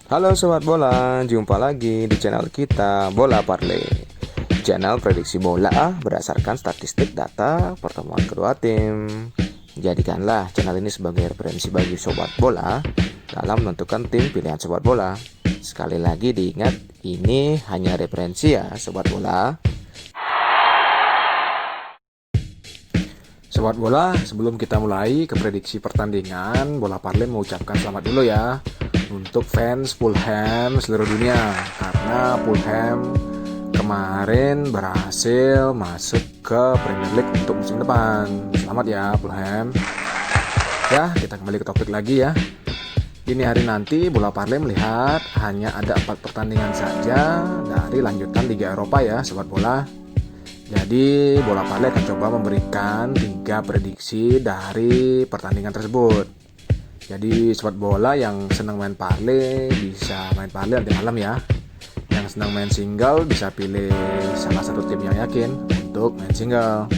Halo Sobat Bola, jumpa lagi di channel kita Bola Parley. Channel prediksi bola berdasarkan statistik data pertemuan kedua tim. Jadikanlah channel ini sebagai referensi bagi Sobat Bola dalam menentukan tim pilihan Sobat Bola. Sekali lagi diingat, ini hanya referensi ya Sobat Bola. Sobat bola, sebelum kita mulai ke prediksi pertandingan, Bola Parley mengucapkan selamat dulu ya untuk fans Fulham seluruh dunia, karena Fulham kemarin berhasil masuk ke Premier League untuk musim depan. Selamat ya Fulham. Ya, kita kembali ke topik lagi ya. Ini hari nanti Bola Parley melihat hanya ada 4 pertandingan saja dari lanjutan Liga Eropa ya Sobat bola. Jadi Bola Parley akan coba memberikan 3 prediksi dari pertandingan tersebut. Jadi sobat bola yang senang main parley bisa main parley nanti malam ya. Yang senang main single bisa pilih salah satu tim yang yakin untuk main single.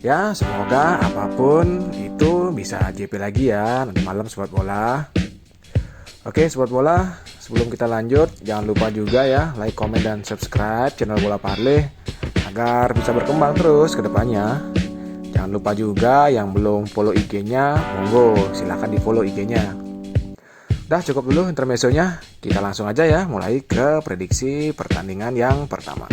Ya, semoga apapun itu bisa JP lagi ya nanti malam sobat bola. Oke sobat bola, sebelum kita lanjut jangan lupa juga ya like, komen, dan subscribe channel Bola Parley agar bisa berkembang terus ke depannya. Jangan lupa juga yang belum follow IG-nya, monggo silahkan di follow IG-nya. Udah cukup dulu intermezzonya, kita langsung aja ya mulai ke prediksi pertandingan yang pertama.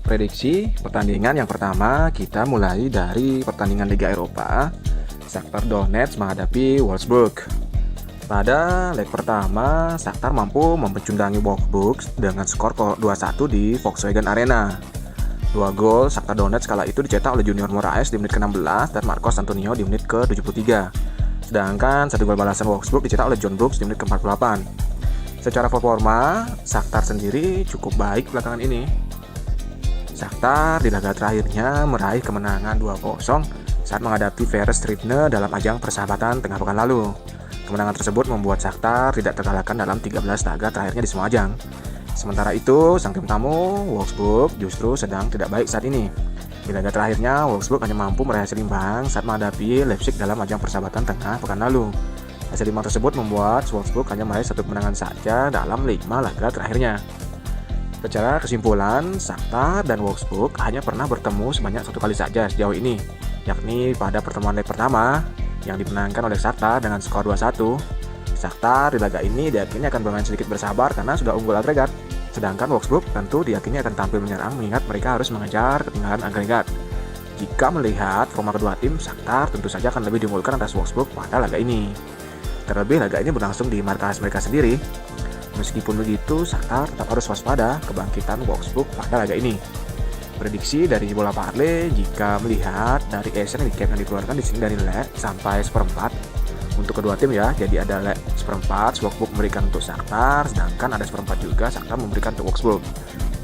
Prediksi pertandingan yang pertama, kita mulai dari pertandingan Liga Eropa. Shakhtar Donetsk menghadapi Wolfsburg. Pada leg pertama, Shakhtar mampu mempecundangi Wolfsburg dengan skor 2-1 di Volkswagen Arena. 2 gol Shakhtar Donetsk kala itu dicetak oleh Junior Moraes di menit ke-16 dan Marcos Antonio di menit ke-73. Sedangkan 1 gol balasan Wolfsburg dicetak oleh John Brooks di menit ke-48. Secara performa, Shakhtar sendiri cukup baik belakangan ini. Shakhtar di laga terakhirnya meraih kemenangan 2-0 saat menghadapi Veres Tribune dalam ajang persahabatan tengah pekan lalu. Kemenangan tersebut membuat Shakhtar tidak terkalahkan dalam 13 laga terakhirnya di semua ajang. Sementara itu, sang tim tamu, Wolfsburg, justru sedang tidak baik saat ini. Di laga terakhirnya, Wolfsburg hanya mampu meraih hasil imbang saat menghadapi Leipzig dalam ajang persahabatan tengah pekan lalu. Hasil imbang tersebut membuat Wolfsburg hanya meraih 1 kemenangan saja dalam 5 laga terakhirnya. Secara kesimpulan, Shakhtar dan Wolfsburg hanya pernah bertemu sebanyak 1 kali saja sejauh ini, yakni pada pertemuan leg pertama yang dimenangkan oleh Shakhtar dengan skor 2-1. Shakhtar di laga ini diyakini akan bermain sedikit bersabar karena sudah unggul agregat, sedangkan Wolfsburg tentu diyakini akan tampil menyerang mengingat mereka harus mengejar ketinggalan agregat. Jika melihat forma kedua tim, Shakhtar tentu saja akan lebih diunggulkan atas Wolfsburg pada laga ini. Terlebih laga ini berlangsung di markas mereka sendiri. Meskipun begitu, Shakhtar tetap harus waspada kebangkitan Wolfsburg pada laga ini. Prediksi dari Bola Parley jika melihat dari Asian handicap yang dikeluarkan di sini dari leg sampai seperempat untuk kedua tim ya. Jadi ada leg seperempat Wolfsburg memberikan untuk Shakhtar, sedangkan ada seperempat juga Shakhtar memberikan untuk Wolfsburg.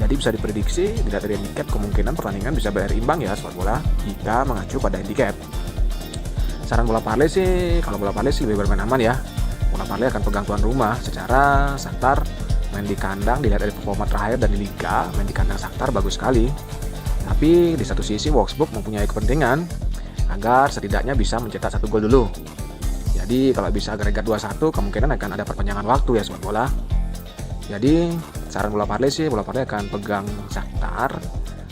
Jadi bisa diprediksi tidak dari handicap kemungkinan pertandingan bisa berakhir imbang ya sobat bola jika mengacu pada handicap. Saran Bola Parley sih, kalau Bola Parley sih lebih bermain aman ya. Bola Parley akan pegang tuan rumah. Secara Shakhtar main di kandang dilihat dari performa terakhir dan di Liga, main di kandang Shakhtar bagus sekali. Tapi di satu sisi Wolfsburg mempunyai kepentingan agar setidaknya bisa mencetak 1 gol dulu. Jadi kalau bisa agregat 2-1 kemungkinan akan ada perpanjangan waktu ya sobat bola. Jadi saran Bola Parley sih, Bola Parley akan pegang Shakhtar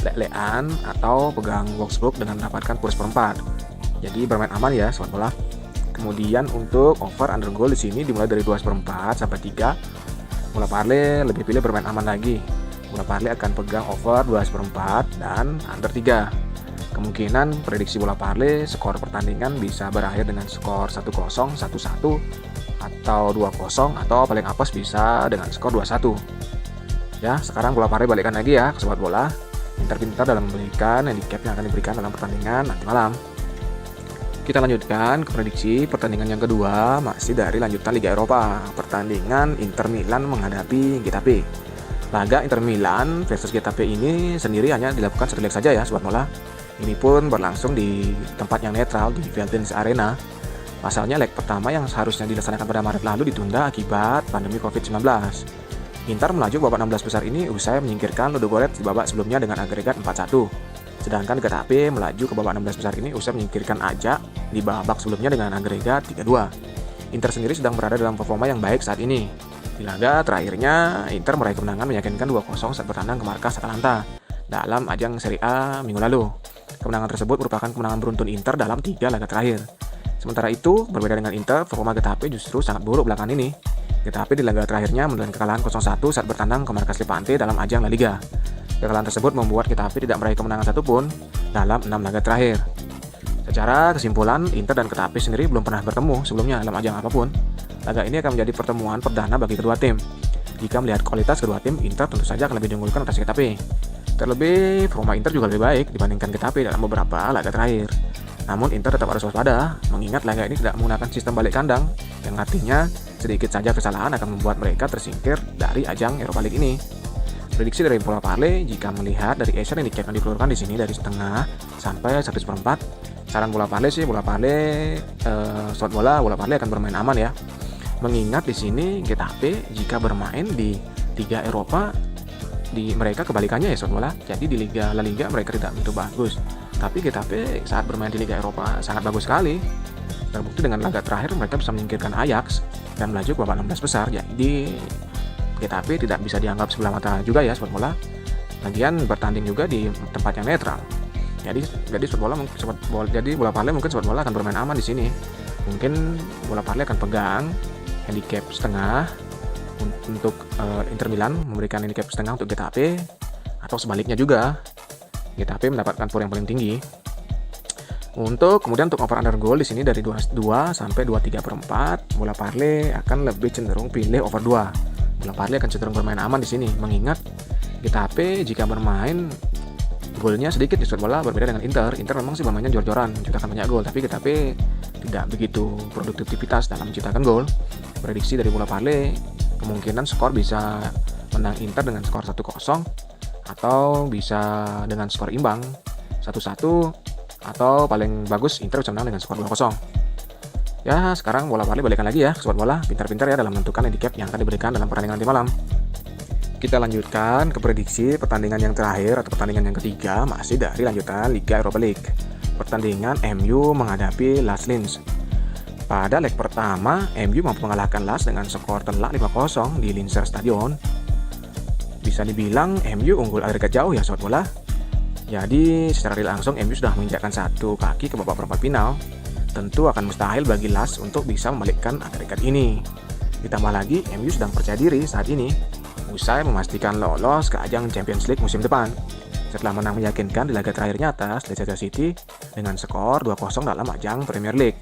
lek-lekan atau pegang Wolfsburg dengan mendapatkan kurs perempat. Jadi bermain aman ya sobat bola. Kemudian untuk over under goal di sini dimulai dari 2/4 sampai 3. Bola Parley lebih pilih bermain aman lagi. Bola Parley akan pegang over 2/4 dan under 3. Kemungkinan prediksi Bola Parley skor pertandingan bisa berakhir dengan skor 1-0, 1-1 atau 2-0 atau paling apes bisa dengan skor 2-1. Ya, sekarang Bola Parley balikkan lagi ya ke sobat bola. Pintar-pintar dalam memberikan handicap yang akan diberikan dalam pertandingan nanti malam. Kita lanjutkan ke prediksi pertandingan yang kedua, masih dari lanjutan Liga Eropa. Pertandingan Inter Milan menghadapi Getafe. Laga Inter Milan versus Getafe ini sendiri hanya dilakukan 1 leg saja ya sobat bola. Ini pun berlangsung di tempat yang netral di Veltins Arena. Pasalnya leg pertama yang seharusnya dilaksanakan pada Maret lalu ditunda akibat pandemi COVID-19. Inter melaju ke babak 16 besar ini usai menyingkirkan Ludogorets di babak sebelumnya dengan agregat 4-1. Sedangkan Getafe melaju ke babak 16 besar ini usai menyingkirkan Ajax di babak sebelumnya dengan agregat 3-2. Inter sendiri sedang berada dalam performa yang baik saat ini. Di laga terakhirnya, Inter meraih kemenangan meyakinkan 2-0 saat bertandang ke markas Atalanta dalam ajang Serie A minggu lalu. Kemenangan tersebut merupakan kemenangan beruntun Inter dalam 3 laga terakhir. Sementara itu, berbeda dengan Inter, performa Getafe justru sangat buruk belakangan ini. Getafe di laga terakhirnya menelan kekalahan 0-1 saat bertandang ke markas Levante dalam ajang La Liga. Kekalahan tersebut membuat Getafe tidak meraih kemenangan satupun dalam 6 laga terakhir. Secara kesimpulan, Inter dan Getafe sendiri belum pernah bertemu sebelumnya dalam ajang apapun. Laga ini akan menjadi pertemuan perdana bagi kedua tim. Jika melihat kualitas kedua tim, Inter tentu saja akan lebih diunggulkan atas Getafe. Terlebih, performa Inter juga lebih baik dibandingkan Getafe dalam beberapa laga terakhir. Namun Inter tetap harus waspada, mengingat laga ini tidak menggunakan sistem balik kandang, yang artinya sedikit saja kesalahan akan membuat mereka tersingkir dari ajang Europa League ini. Prediksi dari bola parlay, jika melihat dari Asian handicap yang dikeluarkan di sini dari setengah sampai 1/4, saran bola parlay sih bola parlay bola parlay akan bermain aman ya. Mengingat di sini Getafe jika bermain di Liga Eropa di mereka kebalikannya ya slot bola. Jadi di Liga La Liga mereka tidak begitu bagus. Tapi Getafe saat bermain di Liga Eropa sangat bagus sekali. Terbukti dengan laga terakhir mereka bisa menyingkirkan Ajax dan melaju ke babak 16 besar. Jadi Getafe tidak bisa dianggap sebelah mata juga ya slot bola. Lagian bertanding juga di tempat yang netral. Jadi bola parlay mungkin slot bola akan bermain aman di sini. Mungkin bola parlay akan pegang handicap setengah untuk Inter Milan, memberikan handicap setengah untuk Getafe, atau sebaliknya juga Getafe mendapatkan poin yang paling tinggi. Kemudian untuk over under goal di sini dari 22 sampai 23/4, bola parlay akan lebih cenderung pilih over 2. Bola parlay akan cenderung bermain aman di sini, mengingat Getafe jika bermain golnya sedikit di slot bola berbeda dengan Inter. Inter memang sih bermainnya jor-joran, menciptakan banyak gol, tapi Getafe tidak begitu produktivitas dalam menciptakan gol. Prediksi dari bola parlay, kemungkinan skor bisa menang Inter dengan skor 1-0 atau bisa dengan skor imbang 1-1 atau paling bagus Inter bisa menang dengan skor 2-0. Ya, sekarang bola parlay balikan lagi ya ke slot bola, pintar-pintar ya dalam menentukan handicap yang akan diberikan dalam pertandingan nanti malam. Kita lanjutkan ke prediksi pertandingan yang terakhir atau pertandingan yang ketiga, masih dari lanjutan Liga Europa League. Pertandingan MU menghadapi Las Linz. Pada leg pertama, MU mampu mengalahkan Las dengan skor telak 5-0 di Linzer Stadion. Bisa dibilang MU unggul agregat jauh ya sobat bola. Jadi secara langsung MU sudah menginjakkan satu kaki ke babak perempat final. Tentu akan mustahil bagi Las untuk bisa membalikkan agregat ini. Ditambah lagi MU sedang percaya diri saat ini usai memastikan lolos ke ajang Champions League musim depan setelah menang meyakinkan di laga terakhirnya atas Leicester City dengan skor 2-0 dalam ajang Premier League.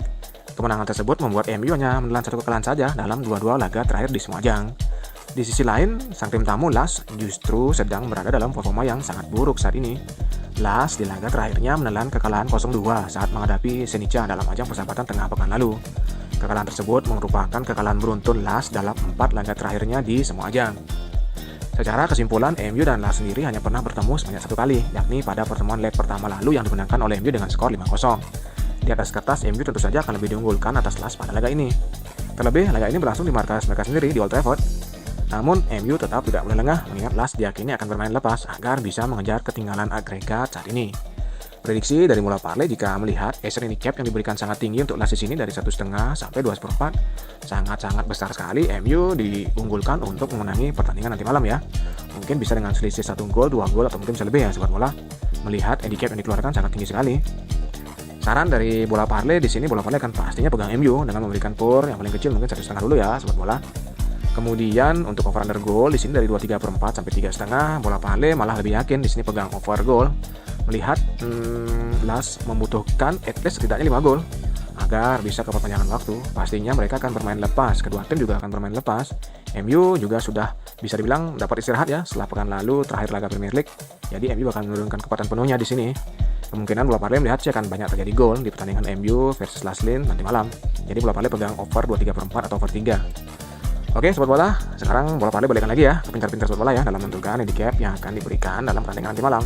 Kemenangan tersebut membuat MU hanya menelan satu kekalahan saja dalam dua laga terakhir di semua ajang. Di sisi lain, sang tim tamu Las justru sedang berada dalam performa yang sangat buruk saat ini. Las di laga terakhirnya menelan kekalahan 0-2 saat menghadapi Senica dalam ajang persahabatan tengah pekan lalu. Kekalahan tersebut merupakan kekalahan beruntun Las dalam 4 laga terakhirnya di semua ajang. Secara kesimpulan, MU dan Las sendiri hanya pernah bertemu sebanyak satu kali, yakni pada pertemuan leg pertama lalu yang dimenangkan oleh MU dengan skor 5-0. Di atas kertas, MU tentu saja akan lebih diunggulkan atas Las pada laga ini. Terlebih, laga ini berlangsung di markas mereka sendiri di Old Trafford. Namun, MU tetap tidak boleh lengah mengingat Las diyakini akan bermain lepas agar bisa mengejar ketinggalan agregat saat ini. Prediksi dari bola parlay jika melihat Asian handicap yang diberikan sangat tinggi untuk Las di sini dari 1,5 sampai 2/4, sangat besar sekali MU diunggulkan untuk memenangi pertandingan nanti malam ya. Mungkin bisa dengan selisih 1 gol, 2 gol atau mungkin bisa lebih ya sobat bola. Melihat handicap yang dikeluarkan sangat tinggi sekali. Saran dari bola parlay di sini bola parlay akan pastinya pegang MU dengan memberikan pur yang paling kecil mungkin 1,5 dulu ya sobat bola. Kemudian untuk over under goal di sini dari 2,3/4 sampai 3,5, bola parlay malah lebih yakin di sini pegang over goal. Melihat Las membutuhkan at least setidaknya 5 gol agar bisa ke perpanjangan waktu. Pastinya mereka akan bermain lepas, kedua tim juga akan bermain lepas. MU juga sudah bisa dibilang dapat istirahat ya setelah pekan lalu terakhir laga Premier League. Jadi MU akan menurunkan kekuatan penuhnya di sini. Kemungkinan bola parlay melihat sih akan banyak terjadi gol di pertandingan MU versus Las Linz nanti malam. Jadi bola parlay pegang over 2,3/4 atau over 3. Oke sobat bola, sekarang bola parlay balikan lagi ya ke pintar-pintar sobat bola ya dalam menentukan handicap yang akan diberikan dalam pertandingan nanti malam.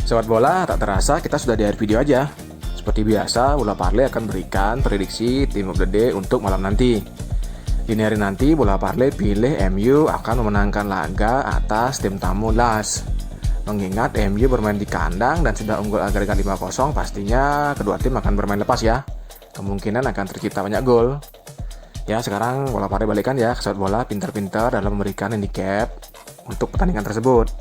Sobat bola, tak terasa kita sudah di akhir video aja. Seperti biasa, bola parlay akan berikan prediksi Team of the Day untuk malam nanti. Dini hari nanti bola parley pilih MU akan memenangkan laga atas tim tamu LAS. Mengingat MU bermain di kandang dan sudah unggul agregat 5-0, pastinya kedua tim akan bermain lepas ya. Kemungkinan akan tercipta banyak gol. Ya, sekarang bola parley balikan ya ke sobat bola pintar-pintar dalam memberikan handicap untuk pertandingan tersebut.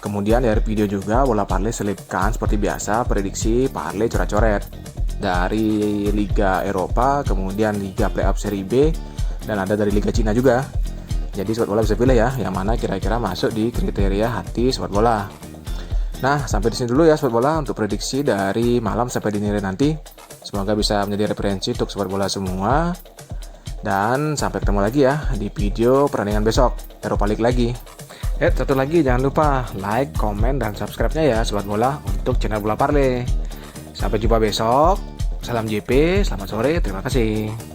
Kemudian dari video juga bola parley selipkan seperti biasa prediksi parley coret-coret dari Liga Eropa, kemudian Liga Playoff Serie B, dan ada dari Liga Cina juga. Jadi sobat bola bisa pilih ya yang mana kira-kira masuk di kriteria hati sobat bola. Nah, sampai di sini dulu ya sobat bola untuk prediksi dari malam sampai dini hari nanti. Semoga bisa menjadi referensi untuk sobat bola semua. Dan sampai ketemu lagi ya di video pertandingan besok Europa League lagi. Satu lagi jangan lupa like, komen, dan subscribe-nya ya sobat bola untuk channel Bola Parley. Sampai jumpa besok. Salam JP, selamat sore, terima kasih.